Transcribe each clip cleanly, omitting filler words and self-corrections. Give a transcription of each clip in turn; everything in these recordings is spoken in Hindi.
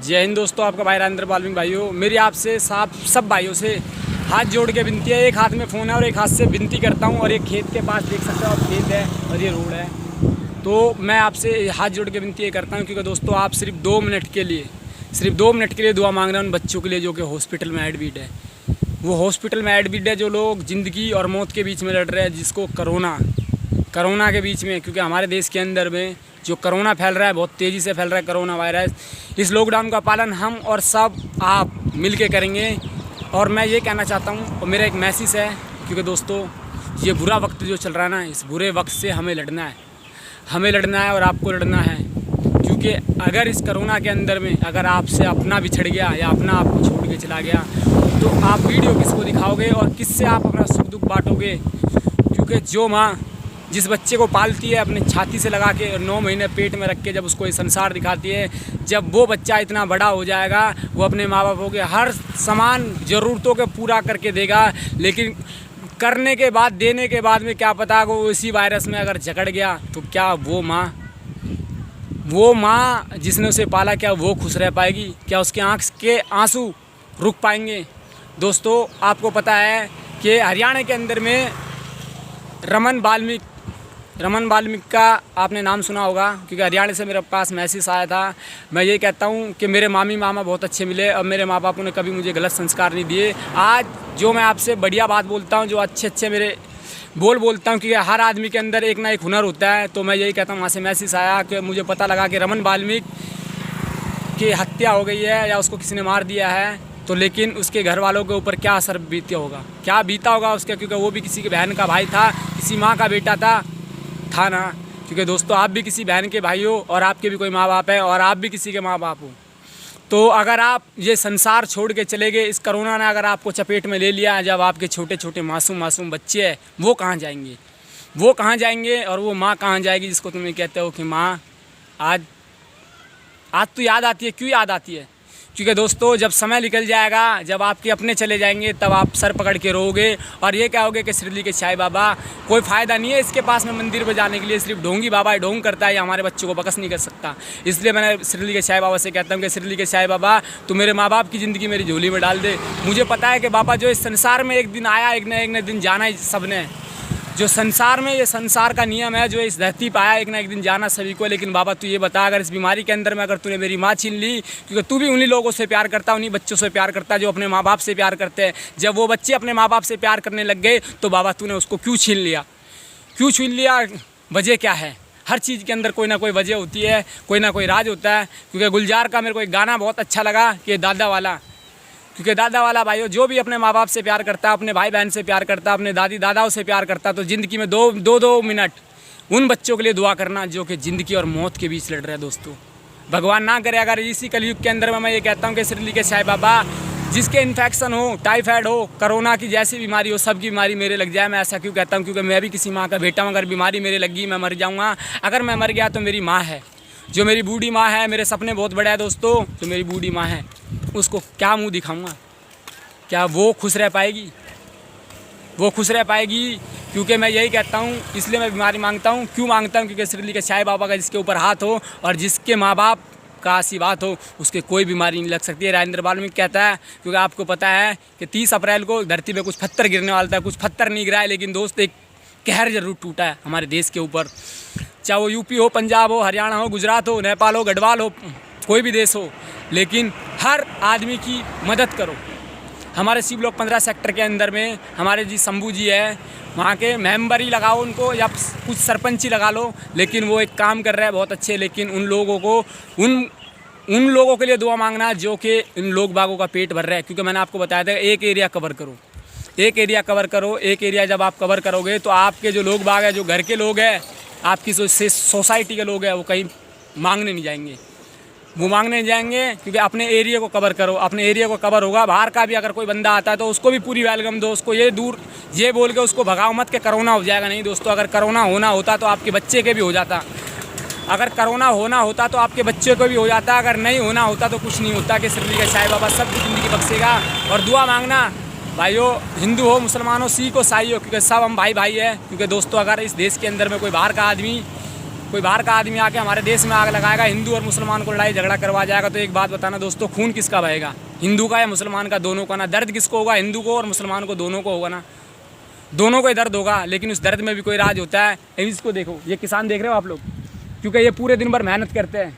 जय हिंद दोस्तों, आपका भाई राजेंद्र बाल्मीकि। भाइयों, मेरी आपसे सब भाइयों से हाथ जोड़ के विनती है। एक हाथ में फ़ोन है और एक हाथ से विनती करता हूँ। और एक खेत के पास देख सकते हो आप, खेत है और ये रोड है। तो मैं आपसे हाथ जोड़ के विनती ये करता हूँ क्योंकि दोस्तों आप सिर्फ 2 मिनट के लिए दुआ मांग रहे हैं उन बच्चों के लिए जो कि हॉस्पिटल में एडमिट है। वो हॉस्पिटल में एडमिट है जो लोग ज़िंदगी और मौत के बीच में लड़ रहे हैं, जिसको करोना के बीच में, क्योंकि हमारे देश के अंदर में जो करोना फैल रहा है, बहुत तेज़ी से फैल रहा है करोना वायरस। इस लॉकडाउन का पालन हम और सब आप मिल के करेंगे। और मैं ये कहना चाहता हूँ और मेरा एक मैसेज है, क्योंकि दोस्तों ये बुरा वक्त जो चल रहा है ना, इस बुरे वक्त से हमें लड़ना है और आपको लड़ना है। क्योंकि अगर इस करोना के अंदर में अगर आपसे अपना बिछड़ गया या अपना आपको छोड़ के चला गया, तो आप वीडियो किसको दिखाओगे और किससे आप अपना सुख दुख बांटोगे? क्योंकि जो माँ जिस बच्चे को पालती है अपने छाती से लगा के 9 महीने पेट में रख के जब उसको ये संसार दिखाती है, जब वो बच्चा इतना बड़ा हो जाएगा, वो अपने माँ बापों के हर समान ज़रूरतों को पूरा करके देगा। लेकिन करने के बाद, देने के बाद में क्या पता वो इसी वायरस में अगर जकड़ गया, तो क्या वो माँ जिसने उसे पाला, क्या वो खुश रह पाएगी? क्या उसके आँख के आंसू रुक पाएंगे? दोस्तों आपको पता है कि हरियाणा के अंदर में रमन बाल्मीकि का आपने नाम सुना होगा, क्योंकि हरियाणा से मेरे पास मैसेज आया था। मैं ये कहता हूँ कि मेरे मामी मामा बहुत अच्छे मिले और मेरे माँ बापों ने कभी मुझे गलत संस्कार नहीं दिए। आज जो मैं आपसे बढ़िया बात बोलता हूँ, जो अच्छे मेरे बोलता हूँ, क्योंकि हर आदमी के अंदर एक ना एक हुनर होता है। तो मैं यही कहता हूँ, वहाँ से मैसेज आया कि मुझे पता लगा कि रमन बाल्मीकि की हत्या हो गई है या उसको किसी ने मार दिया है। तो लेकिन उसके घर वालों के ऊपर क्या असर बीता होगा उसके, क्योंकि वो भी किसी की बहन का भाई था, किसी माँ का बेटा था ना। क्योंकि दोस्तों आप भी किसी बहन के भाई हो और आपके भी कोई माँ बाप है और आप भी किसी के माँ बाप हो। तो अगर आप ये संसार छोड़ के चले गए, इस करोना ने अगर आपको चपेट में ले लिया, जब आपके छोटे मासूम बच्चे हैं, वो कहाँ जाएंगे और वो माँ कहाँ जाएगी जिसको तुम्हें कहते हो कि माँ आज तो याद आती है। क्यों याद आती है? क्योंकि दोस्तों जब समय निकल जाएगा, जब आपके अपने चले जाएंगे, तब आप सर पकड़ के रोओगे और ये कहोगे कि शिरडी के साईं बाबा कोई फ़ायदा नहीं है इसके पास में मंदिर में जाने के लिए, सिर्फ ढोंगी बाबा है, ढोंग करता है, या हमारे बच्चों को बकस नहीं कर सकता। इसलिए मैंने शिरडी के साईं बाबा से कहता हूँ कि शिरडी के साईं बाबा तू मेरे माँ बाप की ज़िंदगी मेरी झोली में डाल दे। मुझे पता है कि बाबा जो इस संसार में एक दिन आया, एक न दिन जाना ही सब ने। जो संसार में, ये संसार का नियम है, जो इस धरती पर आया एक ना एक दिन जाना सभी को। लेकिन बाबा तू ये बता, अगर इस बीमारी के अंदर में अगर तूने मेरी माँ छीन ली, क्योंकि तू भी उन्हीं लोगों से प्यार करता, उन्हीं बच्चों से प्यार करता जो अपने माँ बाप से प्यार करते हैं। जब वो बच्चे अपने माँ बाप से प्यार करने लग गए, तो बाबा तूने उसको क्यों छीन लिया? वजह क्या है? हर चीज़ के अंदर कोई ना कोई वजह होती है, कोई ना कोई राज होता है। क्योंकि गुलजार का मेरे को एक गाना बहुत अच्छा लगा कि दादा वाला, क्योंकि दादा वाला भाइयों जो भी अपने माँ बाप से प्यार करता, अपने भाई बहन से प्यार करता, अपने दादी दादाओं से प्यार करता, तो ज़िंदगी में दो मिनट उन बच्चों के लिए दुआ करना जो कि ज़िंदगी और मौत के बीच लड़ रहे हैं। दोस्तों भगवान ना करे अगर इसी कलयुग के अंदर में, मैं ये कहता हूँ कि शिरडी के साईं बाबा जिसके इन्फेक्शन हो, टाइफाइड हो, कोरोना की जैसी बीमारी हो, सबकी बीमारी मेरे लग जाए। मैं ऐसा क्यों कहता हूँ? क्योंकि मैं भी किसी माँ का बेटा हूँ। अगर बीमारी मेरे लगी, मैं मर जाऊँगा। अगर मैं मर गया तो मेरी माँ है, जो मेरी बूढ़ी माँ है, मेरे सपने बहुत बड़े हैं दोस्तों, जो मेरी बूढ़ी माँ है, उसको क्या मुँह दिखाऊँगा? क्या वो खुश रह पाएगी? क्योंकि मैं यही कहता हूँ, इसलिए मैं बीमारी मांगता हूँ। क्यों मांगता हूँ? क्योंकि शिरडी के साईं बाबा का जिसके ऊपर हाथ हो और जिसके माँ बाप का आशीर्वाद हो, उसके कोई बीमारी नहीं लग सकती है। राजेंद्र बाल्मीकि कहता है, क्योंकि आपको पता है कि 30 अप्रैल को धरती पे कुछ पत्थर गिरने वाला था। कुछ पत्थर नहीं गिरा है, लेकिन दोस्त एक कहर जरूर टूटा है हमारे देश के ऊपर। चाहे वो यूपी हो, पंजाब हो, हरियाणा हो, गुजरात हो, नेपाल हो, गढ़वाल हो, कोई भी देश हो, लेकिन हर आदमी की मदद करो। हमारे सी ब्लॉक 15 सेक्टर के अंदर में हमारे जी शंभू जी है, वहाँ के मेंबर ही लगाओ उनको, या कुछ सरपंच ही लगा लो, लेकिन वो एक काम कर रहे हैं बहुत अच्छे। लेकिन उन लोगों के लिए दुआ मांगना जो कि इन लोग बागों का पेट भर रहा है। क्योंकि मैंने आपको बताया था, एक एरिया कवर करो। एक एरिया जब आप कवर करोगे, तो आपके जो लोग बाग है, जो घर के लोग हैं, आपकी सोसाइटी के लोग हैं, वो कहीं मांगने नहीं जाएंगे। क्योंकि अपने एरिया को कवर करो। अपने एरिया को कवर होगा, बाहर का भी अगर कोई बंदा आता है तो उसको भी पूरी वेलकम दो। उसको ये बोल के उसको भगाओ मत कि कोरोना हो जाएगा। नहीं दोस्तों, अगर कोरोना होना होता तो आपके बच्चे के भी हो जाता। अगर कोरोना होना होता तो आपके बच्चे को भी हो जाता। अगर नहीं होना होता तो कुछ नहीं होता। कि शिरडी के साईं बाबा सबकी ज़िंदगी बख्शेगा। और दुआ मांगना भाइयों, हिंदू हो, मुसलमान हो, सिख हो, ईसाई हो, क्योंकि सब हम भाई है। क्योंकि दोस्तों अगर इस देश के अंदर में कोई बाहर का आदमी कोई बाहर का आदमी आके हमारे देश में आग लगाएगा, हिंदू और मुसलमान को लड़ाई झगड़ा करवा जाएगा, तो एक बात बताना दोस्तों, खून किसका बहेगा? हिंदू का या मुसलमान का? दोनों का ना। दर्द किसको होगा? हिंदू को और मुसलमान को, दोनों को होगा ना। दोनों को ही दर्द होगा, लेकिन उस दर्द में भी कोई राज होता है। इसको देखो, ये किसान देख रहे हो आप लोग, क्योंकि ये पूरे दिन भर मेहनत करते हैं।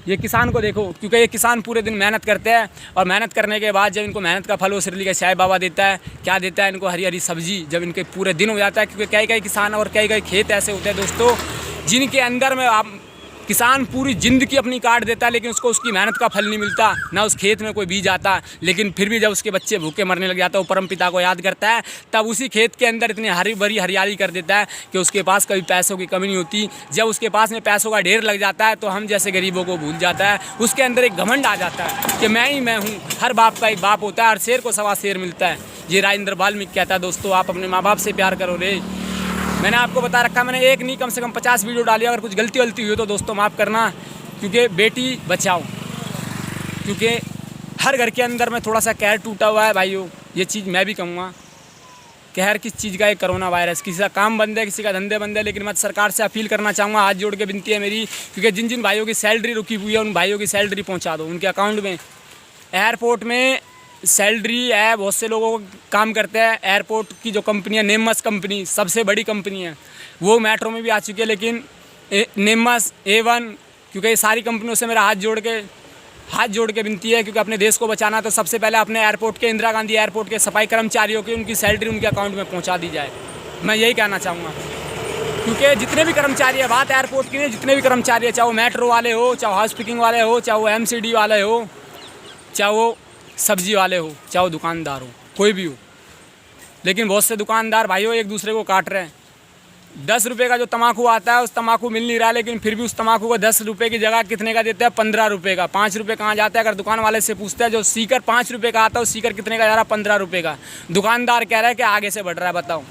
ये किसान को देखो, क्योंकि ये किसान पूरे दिन मेहनत करते हैं, और मेहनत करने के बाद जब इनको मेहनत का फल वो सिरली का साईं बाबा देता है, क्या देता है इनको? हरी हरी सब्जी। जब इनके पूरे दिन हो जाता है, क्योंकि कई कई किसान और कई कई खेत ऐसे होते हैं दोस्तों, जिनके अंदर में आप किसान पूरी ज़िंदगी अपनी काट देता है, लेकिन उसको उसकी मेहनत का फल नहीं मिलता, ना उस खेत में कोई बीज आता। लेकिन फिर भी जब उसके बच्चे भूखे मरने लग जाता है, वो परम पिता को याद करता है, तब उसी खेत के अंदर इतनी हरी भरी हरियाली कर देता है कि उसके पास कभी पैसों की कमी नहीं होती। जब उसके पास में पैसों का ढेर लग जाता है, तो हम जैसे गरीबों को भूल जाता है। उसके अंदर एक घमंड आ जाता है कि मैं ही मैं हूँ। हर बाप का एक बाप होता है, हर शेर को सवा शेर मिलता है। ये राजेंद्र वाल्मीकि कहता है दोस्तों, आप अपने माँ बाप से प्यार करो रे। मैंने आपको बता रखा, मैंने एक नहीं कम से कम 50 वीडियो डाली। अगर कुछ गलती हुई तो दोस्तों माफ़ करना, क्योंकि बेटी बचाओ। क्योंकि हर घर के अंदर में थोड़ा सा कहर टूटा हुआ है भाइयों। ये चीज़ मैं भी कहूँगा, कहर किस चीज़ का है? Corona virus. किसी का काम बंद है, किसी का धंधे बंद है, लेकिन मैं सरकार से अपील करना चाहूँगा, हाथ जोड़ के विनती है मेरी, क्योंकि जिन जिन भाइयों की सैलरी रुकी हुई है, उन भाइयों की सैलरी पहुँचा दो उनके अकाउंट में। एयरपोर्ट में सैलरी है, बहुत से लोगों को काम करते हैं। एयरपोर्ट की जो कंपनी है, नेमस कंपनी सबसे बड़ी कंपनी है, वो मेट्रो में भी आ चुकी है। लेकिन नेमस, A1, क्योंकि ये सारी कंपनियों से मेरा हाथ जोड़ के विनती है, क्योंकि अपने देश को बचाना, तो सबसे पहले अपने एयरपोर्ट के, इंदिरा गांधी एयरपोर्ट के सफाई कर्मचारियों की उनकी सैलरी उनके अकाउंट में पहुँचा दी जाए। मैं यही कहना चाहूँगा, क्योंकि जितने भी कर्मचारी है, बात एयरपोर्ट की नहीं, जितने भी कर्मचारी है, चाहे वो मेट्रो वाले हो, चाहे हाउस पिकिंग वाले हो, चाहे वो MCD वाले हो, चाहे वो सब्जी वाले हो, चाहे वो दुकानदार हो, कोई भी हो। लेकिन बहुत से दुकानदार भाइयों एक दूसरे को काट रहे हैं। 10 रुपये का जो तम्बाकू आता है, उस तम्बाकू मिल नहीं रहा, लेकिन फिर भी उस तम्बाकू को 10 रुपये की जगह कितने का देते हैं? 15 रुपये का। 5 रुपये कहाँ जाता है? अगर दुकान वाले से पूछते हैं, जो सीकर 5 रुपये का आता है, उस सीकर कितने का जा रहा है? 15 रुपये का। दुकानदार कह रहा है कि आगे से बढ़ रहा है। बताओ,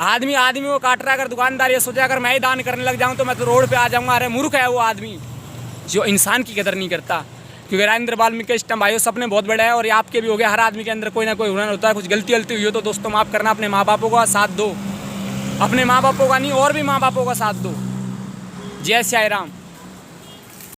आदमी को काट रहा है। अगर दुकानदार ये सोचे अगर मैं ही दान करने लग जाऊँ तो मैं तो रोड पर आ जाऊँगा। अरे मूर्ख है वो आदमी जो इंसान की कदर नहीं करता। क्योंकि राजेंद्र वाल्मीकि के स्टम भाइयों सपने बहुत बड़े हैं, और ये आपके भी हो गया। हर आदमी के अंदर कोई ना कोई हुनर होता है। कुछ गलती हुई हो तो दोस्तों माफ़ करना। अपने माँ बापों का साथ दो, अपने माँ बापों का नहीं और भी माँ बापों का साथ दो। जय श्री राम।